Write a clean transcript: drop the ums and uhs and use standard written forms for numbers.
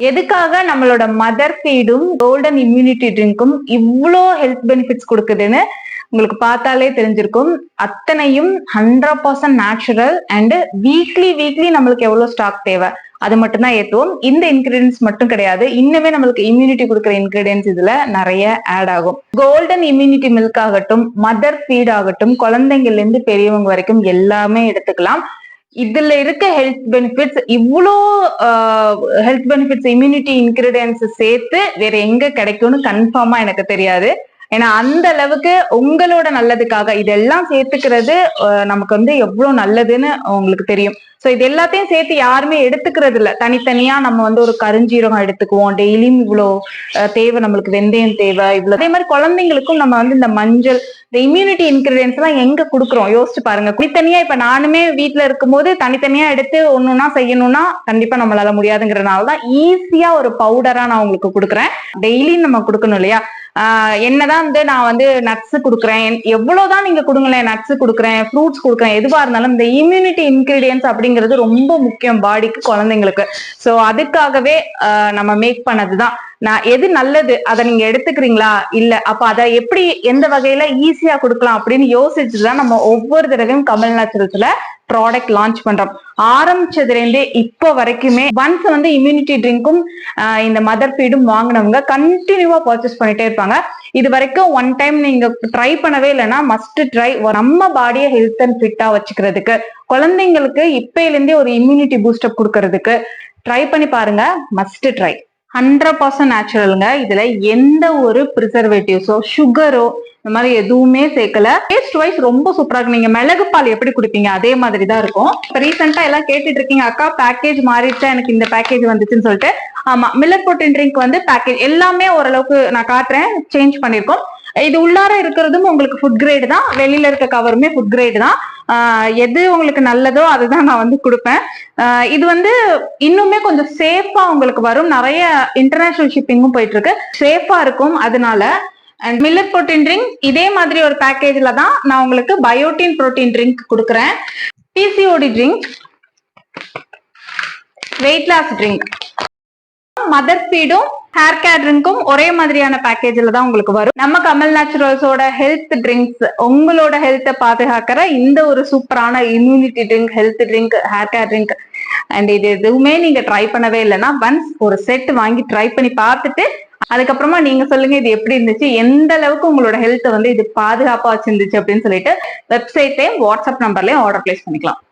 எதுக்காக நம்மளோட mother ஃபீடும் golden immunity ட்ரிங்க்கும் இவ்வளோ ஹெல்த் பெனிஃபிட்ஸ் கொடுக்குதுன்னு உங்களுக்கு பார்த்தாலே தெரிஞ்சிருக்கும். அத்தனையும் 100% நேச்சுரல் அண்ட் வீக்லி நம்மளுக்கு எவ்வளவு ஸ்டாக் தேவை அது மட்டும் தான் ஏற்றுவோம். இந்த இன்கிரீடியன்ஸ் மட்டும் கிடையாது, இன்னுமே நம்மளுக்கு இம்யூனிட்டி கொடுக்குற இன்கிரீடியன்ஸ் இதுல நிறைய ஆட் ஆகும். கோல்டன் இம்யூனிட்டி மில்க் ஆகட்டும், மதர் ஃபீட் ஆகட்டும், குழந்தைங்கள்ல இருந்து பெரியவங்க வரைக்கும் எல்லாமே எடுத்துக்கலாம். இதுல இருக்க ஹெல்த் பெனிஃபிட்ஸ் இவ்வளோ ஹெல்த் பெனிஃபிட்ஸ் இம்யூனிட்டி இன்கிரீடியன்ஸ் சேர்த்து வேற எங்க கிடைக்கும்னு கன்ஃபார்மா எனக்கு தெரியாது. ஏன்னா அந்த அளவுக்கு உங்களோட நல்லதுக்காக இதெல்லாம் சேர்த்துக்கிறது நமக்கு வந்து எவ்வளவு நல்லதுன்னு உங்களுக்கு தெரியும். சோ இது எல்லாத்தையும் சேர்த்து யாருமே எடுத்துக்கிறது இல்ல. தனித்தனியா நம்ம வந்து ஒரு கருஞ்சீரகம் எடுத்துக்குவோம், டெய்லியும் இவ்வளோ தேவை, நம்மளுக்கு வெந்தயம் தேவை இவ்வளவு. அதே மாதிரி குழந்தைங்களுக்கும் நம்ம வந்து இந்த மஞ்சள், இந்த இம்யூனிட்டி இன்கிரீடியன்ஸ் எல்லாம் எங்க கொடுக்குறோம் யோசிச்சு பாருங்க. தனித்தனியா இப்ப நானுமே வீட்டுல இருக்கும்போது தனித்தனியா எடுத்து ஒண்ணுன்னா செய்யணும்னா கண்டிப்பா நம்மளால முடியாதுங்கிறதுனாலதான் ஈஸியா ஒரு பவுடரா நான் உங்களுக்கு கொடுக்குறேன். டெய்லியும் நம்ம கொடுக்கணும் இல்லையா? என்னதான் வந்து நான் வந்து நட்ஸ் கொடுக்குறேன், எவ்வளவுதான் நீங்க கொடுங்களேன், நட்ஸ் கொடுக்குறேன், ஃப்ரூட்ஸ் கொடுக்குறேன், எதுவா இருந்தாலும் இந்த இம்யூனிட்டி இன்கிரீடியன்ஸ் அப்படிங்கிறது ரொம்ப முக்கியம் பாடிக்கு, குழந்தைங்களுக்கு. சோ அதுக்காகவே நம்ம மேக் பண்ணதுதான். நான் எது நல்லது அதை நீங்க எடுத்துக்கிறீங்களா இல்ல, அப்ப அதை எப்படி எந்த வகையில ஈஸியா கொடுக்கலாம் அப்படின்னு யோசிச்சுதான் நம்ம ஒவ்வொரு தடவையும் கமல் நேச்சுரல்ஸ்ல ப்ராடக்ட் லான்ச் பண்றோம். ஆரம்பிச்சதுல இருந்தே இப்போ வரைக்குமே ஒன்ஸ் வந்து இம்யூனிட்டி ட்ரிங்க்கும் இந்த மதர் ஃபீடும் வாங்கினவங்க கண்டினியூவா பர்ச்சேஸ் பண்ணிட்டே இருப்பாங்க. இது வரைக்கும் ஒன் டைம் நீங்க ட்ரை பண்ணவே இல்லைன்னா மஸ்ட் ட்ரை. நம்ம பாடியை ஹெல்த் அண்ட் ஃபிட்டா வச்சுக்கிறதுக்கு, குழந்தைங்களுக்கு இப்பையில இருந்தே ஒரு இம்யூனிட்டி பூஸ்டப் கொடுக்கறதுக்கு ட்ரை பண்ணி பாருங்க. Must try. 100% நேச்சுரலுங்க. இதுல எந்த ஒரு ப்ரிசர்வேட்டிவ்ஸோ சுகரோ இந்த மாதிரி எதுவுமே சேர்க்கல. டேஸ்ட் வைஸ் ரொம்ப சூப்பரா இருக்கு. நீங்க மிளகு பால் எப்படி குடிப்பீங்க அதே மாதிரி தான் இருக்கும். இப்ப ரீசெண்டா எல்லாம் கேட்டுட்டு இருக்கீங்க, அக்கா பேக்கேஜ் மாறிடுச்சா, எனக்கு இந்த பேக்கேஜ் வந்துச்சுன்னு சொல்லிட்டு. ஆமா, மில்லட் புரோட்டீன் ட்ரிங்க் வந்து பேக்கேஜ் எல்லாமே ஓரளவுக்கு நான் காட்டுறேன், சேஞ்ச் பண்ணிருக்கோம். இது உள்ளார இருக்கிறதும் உங்களுக்கு ஃபுட் கிரேடு தான், வெளியில இருக்க கவருமே ஃபுட் கிரேடு தான். எது உங்களுக்கு நல்லதோ அதுதான் நான் வந்து கொடுப்பேன். இது வந்து இன்னுமே கொஞ்சம் சேஃபா உங்களுக்கு வரும். நிறைய இன்டர்நேஷனல் ஷிப்பிங்கும் போயிட்டு இருக்கு, சேஃபா இருக்கும். அதனால அண்ட் மில்லட் புரோட்டீன் ட்ரிங்க் இதே மாதிரி ஒரு பேக்கேஜ்ல தான் நான் உங்களுக்கு பயோட்டின் புரோட்டீன் ட்ரிங்க் கொடுக்குறேன். PCOD drink, weight loss drink, mother ஃபீடும் ஹேர் கேர் ட்ரிங்க்கும் ஒரே மாதிரியான பேக்கேஜ்ல தான் உங்களுக்கு வரும். நம்ம கமல் நேச்சுரல்ஸோட ஹெல்த் ட்ரிங்க்ஸ், உங்களோட ஹெல்த்தை பாதுகாக்கிற இந்த ஒரு சூப்பரான immunity drink, health drink, hair care drink. And இது எதுவுமே நீங்க ட்ரை பண்ணவே இல்லைன்னா ஒன்ஸ் ஒரு செட் வாங்கி ட்ரை பண்ணி பார்த்துட்டு அதுக்கப்புறமா நீங்க சொல்லுங்க இது எப்படி இருந்துச்சு, எந்த அளவுக்கு உங்களோட ஹெல்த் வந்து இது பாதுகாப்பா வச்சிருந்துச்சு அப்படின்னு சொல்லிட்டு வெப்சைட்லயும் வாட்ஸ்அப் நம்பர்லயும் ஆர்டர் பிளேஸ் பண்ணிக்கலாம்.